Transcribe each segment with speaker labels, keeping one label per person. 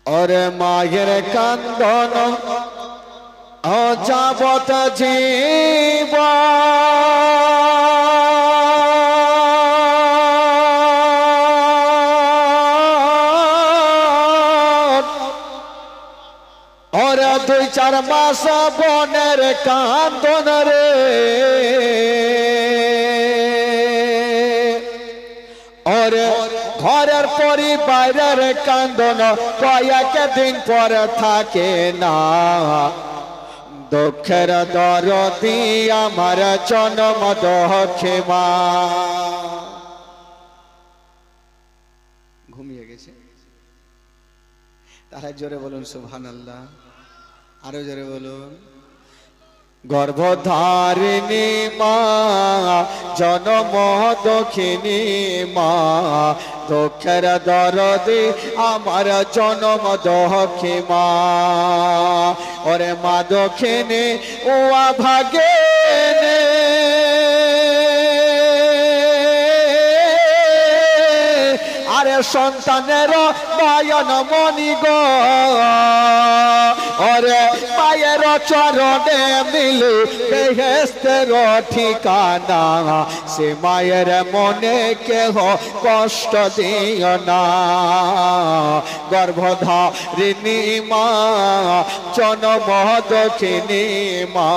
Speaker 1: ওরে মায়ের কান্দন অযাবত জীবন ওরে 2-4 মাস বনের কান্দন রে ওরে ঘরের পরিবারের কান্দন কয়েক দিন পর থাকে না দুঃখের দরদি আমার জন্ম দুঃখে মা ঘুমিয়ে গেছে তারা জোরে বলুন সুবহানাল্লাহ আরো জোরে বলুন গর্ভধারিণী মা জনম দুঃখিনী মা দুঃখের দরদি আমার জনম দুঃখী মা ওরে মা দুঃখিনী ও ভাগিনী আরে সন্তানের নয়ন মনি গো ওরে মায়ের চরণে মিলে বেহেশতের ঠিকানা সে মায়ের মনে কেহ কষ্ট দিও না গর্ভধারিণী মা জনম দুঃখিনী মা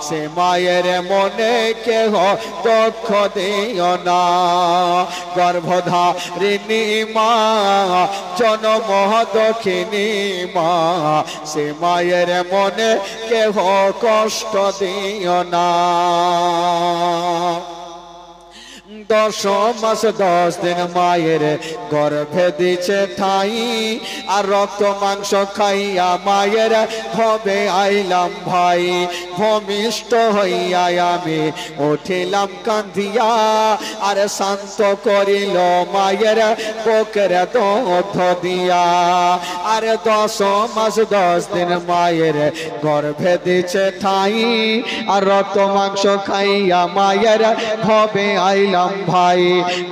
Speaker 1: সে মায়ের মনে কেহ দুঃখ দিও না গর্ভধারিণী মা জনম দুঃখিনী মা সে মায়ের মনে কেহ কষ্ট দিও না 10 মাস 10 দিন মায়ের গর্ভে দিছে ঠাই আর রক্ত মাংস খাইয়া মায়ের ভবে আইলাম ভাই ভূমিষ্ঠ হইয়া আমি উঠিলাম কান্দিয়া আর শান্ত করিল মায়ের বুকের দুধ দিয়া আর 10 মাস 10 দিন মায়ের গর্ভে দিছে ঠাই আর রক্ত মাংস খাইয়া মায়ের ভবে আইলাম ভাই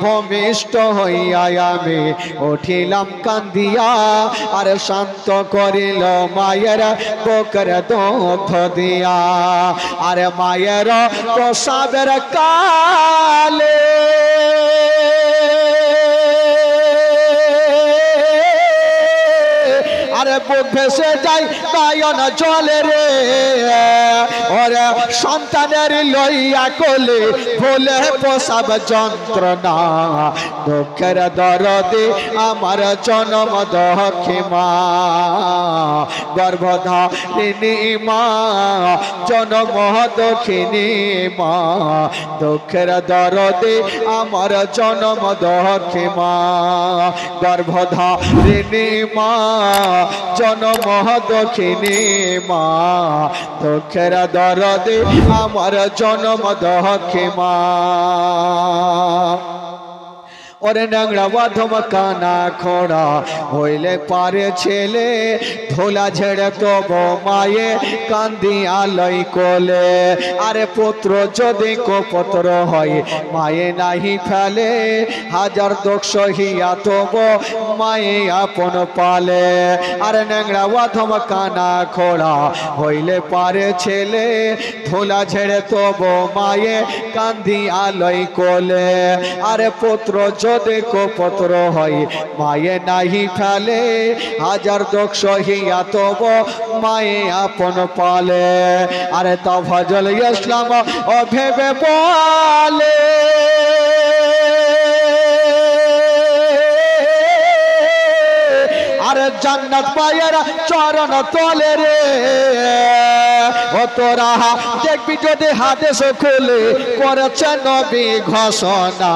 Speaker 1: ভূমিষ্ঠ হইয়া আমি উঠিলাম কান্দিয়া আর শান্ত করিল মায়ের বুকের দুধ দিয়া আর মায়ের প্রসাবের কালে আরে বুক ভেসে যায় নয়ন জলে রে ওরে সন্তানের লইয়া কোলে ভুলে প্রসব যন্ত্রণা দুঃখের দরদে আমার জনম দুঃখী মা গর্ভধারিণী মা জনম দুঃখিনী মা দুঃখের দরদে আমার জনম দুঃখী মা গর্ভধারিণী মা জনম দুঃখিনী মা দুঃখের দরদে আমার জনম দুঃখী মা ওরে ন্যাংরা বাঁধম কানা খোড়া হইলে পারে ছেলে ধোলা ঝেড়ে তব মায়ে কান্দি আলয় কোলে আরে পুত্র যদি কোপত্র হয় মায়ে নাহি ফেলে হাজার দোষ সহিয়া তব মায়ে আপন পালে আরে ন্যাংরা বাঁধম কানা খোড়া হইলে পারে ছেলে ধোলা ঝেড়ে তব মায়ে কান্দি আলয় কোলে আরে পুত্র যদি কোপত্র হয় মায়ে নাহি ফেলে হাজার দোষ সহিয়া তব মায়ে আপন পালে আরে তা ফজল ইসলাম ও ভেবে বলে আরে জান্নাত পায়ের চরণ তলে রে ও তোরা দেখবি যদি হাদিস খুলে করেছে নবী ঘোষণা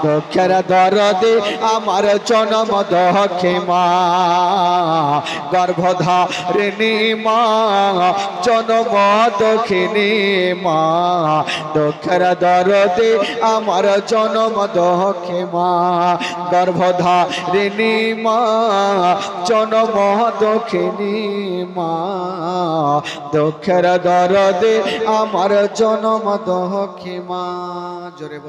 Speaker 1: দুঃখের দরদে আমার জনম দুঃখী মা গর্ভধারিণী মা জনম দুঃখিনী মা দুঃখের দরদে আমার জনম দুঃখী মা গর্ভধারিণী মা জনম দুঃখিনী মা দুঃখের দরদে আমার জনম দুঃখী মা জোরে